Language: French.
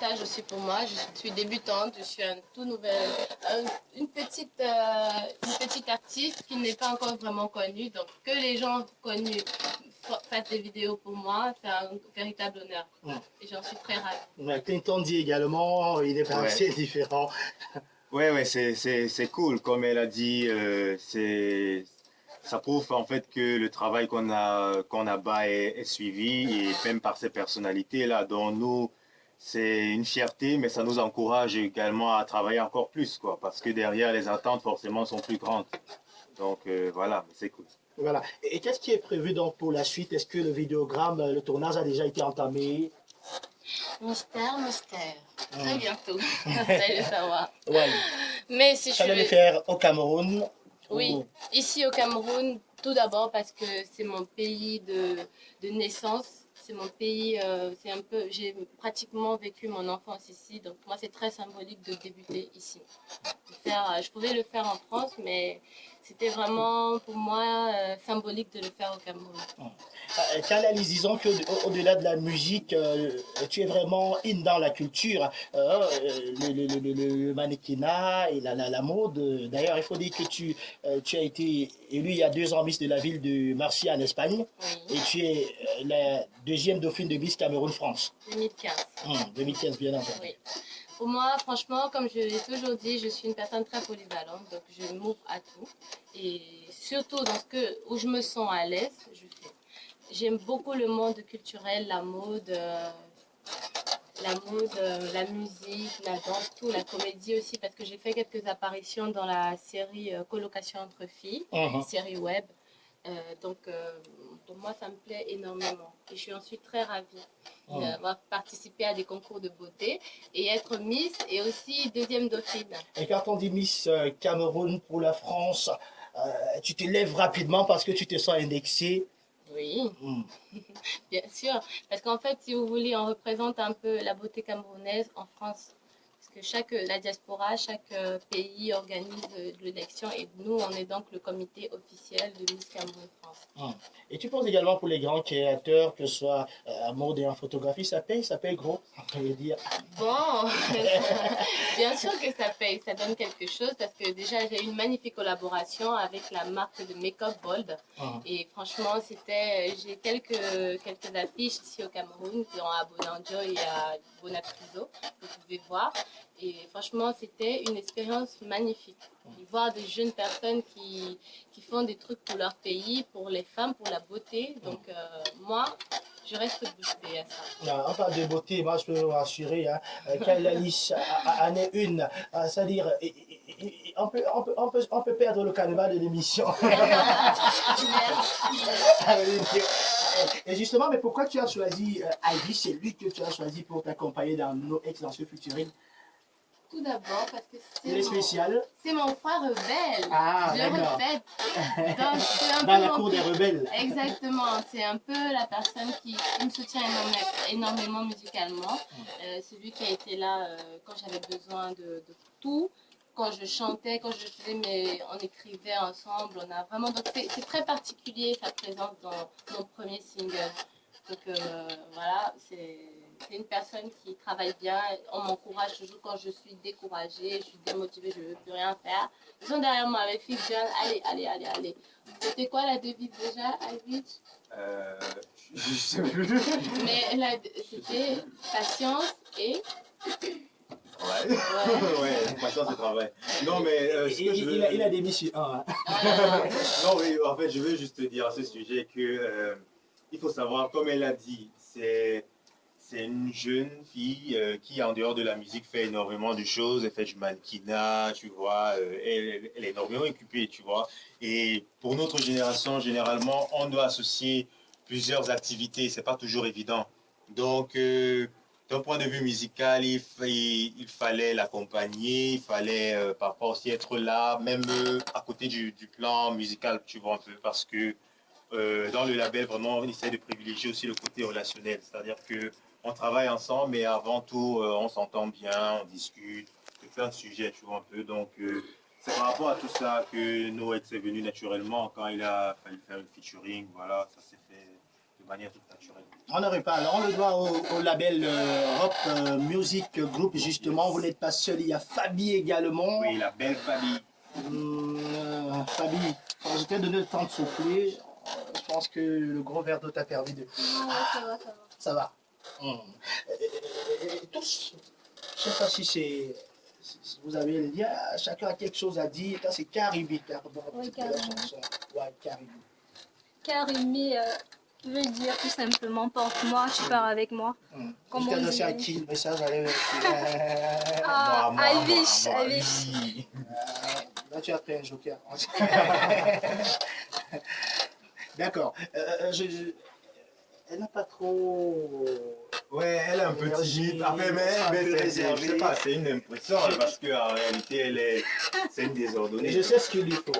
apprentissage aussi pour moi. Je suis débutante, je suis une petite artiste qui n'est pas encore vraiment connue. Donc que les gens connus fassent des vidéos pour moi, c'est un véritable honneur. Et j'en suis très ravie. Clinton dit également, il n'est pas assez différent. Ouais, c'est cool. Comme elle a dit, ça prouve en fait que le travail qu'on a bas est suivi, et même par ces personnalités-là, dont nous, c'est une fierté, mais ça nous encourage également à travailler encore plus, quoi, parce que derrière, les attentes forcément sont plus grandes. Donc voilà, c'est cool. Voilà. Et qu'est-ce qui est prévu donc pour la suite? Est-ce que le vidéogramme, le tournage a déjà été entamé? Mystère. Très bientôt. Vous allez le savoir. Ouais. Mais si Tu allais le faire au Cameroun? Oui, ici au Cameroun, tout d'abord parce que c'est mon pays de naissance. C'est mon pays, j'ai pratiquement vécu mon enfance ici. Donc moi, c'est très symbolique de débuter ici. Je pouvais le faire en France, mais c'était vraiment pour moi symbolique de le faire au Cameroun. Canalis, disons qu'au-delà de la musique, tu es vraiment in dans la culture, le mannequinat et la mode. D'ailleurs, il faut dire que tu as été élu il y a 2 ans Miss de la ville de Marseille en Espagne. Oui. Et tu es la deuxième dauphine de Miss Cameroun-France. 2015. 2015, bien entendu. Oui. Pour moi, franchement, comme je l'ai toujours dit, je suis une personne très polyvalente, donc je m'ouvre à tout. Et surtout où je me sens à l'aise, je fais. J'aime beaucoup le monde culturel, la mode, la musique, la danse, tout, la comédie aussi, parce que j'ai fait quelques apparitions dans la série Colocation entre filles, série web. Donc, pour moi, ça me plaît énormément. Et je suis ensuite très ravie d'avoir participé à des concours de beauté et être Miss et aussi deuxième dauphine. Et quand on dit Miss Cameroun pour la France, tu te lèves rapidement parce que tu te sens indexée. Oui, bien sûr. Parce qu'en fait, si vous voulez, on représente un peu la beauté camerounaise en France. Parce que la diaspora, chaque pays organise l'élection et nous, on est donc le comité officiel de Miss Cameroun France. Et tu penses également pour les grands créateurs, que ce soit en mode et en photographie, ça paye gros, on peut dire. Bon, bien sûr que ça paye, ça donne quelque chose parce que déjà j'ai eu une magnifique collaboration avec la marque de Make-up Bold. Et franchement, j'ai quelques affiches ici au Cameroun, dont à Bonanjo et à Bonacriso, vous pouvez voir. Et franchement, c'était une expérience magnifique. Voir des jeunes personnes qui font des trucs pour leur pays, pour les femmes, pour la beauté. Donc moi, je reste bouche bée à ça. On parle de beauté, moi je peux vous rassurer, Kailalis en est une, c'est-à-dire on peut perdre le canevas de l'émission. Et justement, mais pourquoi tu as choisi Ivy? C'est lui que tu as choisi pour t'accompagner dans nos ex dans ce featuring. Tout d'abord parce que c'est mon frère rebelle. Ah, je le répète. Dans la cour des rebelles. Exactement. C'est un peu la personne qui me soutient énormément musicalement. C'est lui qui a été là quand j'avais besoin de tout. Quand je chantais, quand je faisais on écrivait ensemble. On a vraiment. Donc c'est très particulier sa présence dans mon premier single. Donc voilà, c'est une personne qui travaille bien. On m'encourage toujours quand je suis découragée, je suis démotivée, je ne veux plus rien faire. Ils sont derrière moi avec Fix John, allez. C'était quoi la devise déjà, Ivy? Je sais plus. Mais c'était patience et... Ouais, patience et travail. Non, mais il a des missions. Non, oui, en fait, je veux juste te dire à ce sujet que il faut savoir, comme elle a dit, c'est une jeune fille qui, en dehors de la musique, fait énormément de choses. Elle fait du mannequinat, tu vois. Elle est énormément occupée, tu vois. Et pour notre génération, généralement, on doit associer plusieurs activités. C'est pas toujours évident. Donc, d'un point de vue musical, il fallait l'accompagner, il fallait parfois aussi être là, même à côté du plan musical, tu vois, un peu, parce que dans le label, vraiment, on essaie de privilégier aussi le côté relationnel, c'est-à-dire que on travaille ensemble, mais avant tout, on s'entend bien, on discute de plein de sujets, tu vois, un peu. Donc, c'est par rapport à tout ça que Noël est venu naturellement quand il a fallu faire le featuring, voilà, ça s'est fait de manière toute naturelle. On n'aurait pas. Alors, on le doit au label Rock Music Group, justement. Vous n'êtes pas seul, il y a Fabi également. Oui, la belle famille. Fabi, quand je t'ai donné le temps de souffler, je pense que le gros verre d'eau t'a permis de... Non, ouais, ça va, ça va. Ça va. Tous, je ne sais pas si vous avez le lien, chacun a quelque chose à dire. Là, c'est Karimi, Oui, Karimi. Ouais, Karimi. Karimi veut dire tout simplement porte-moi, tu pars avec moi. Comme Tu on t'es adressé à dit. qui le message allait Ah, Moi, Avish, moi, Avish. oui. Là, tu as pris un joker. D'accord. Elle n'a pas trop... Ouais, elle est un peu timide. Enfin, mais je sais pas, c'est une impression parce qu'en réalité, c'est une désordonnée. Je sais ce qu'il lui faut.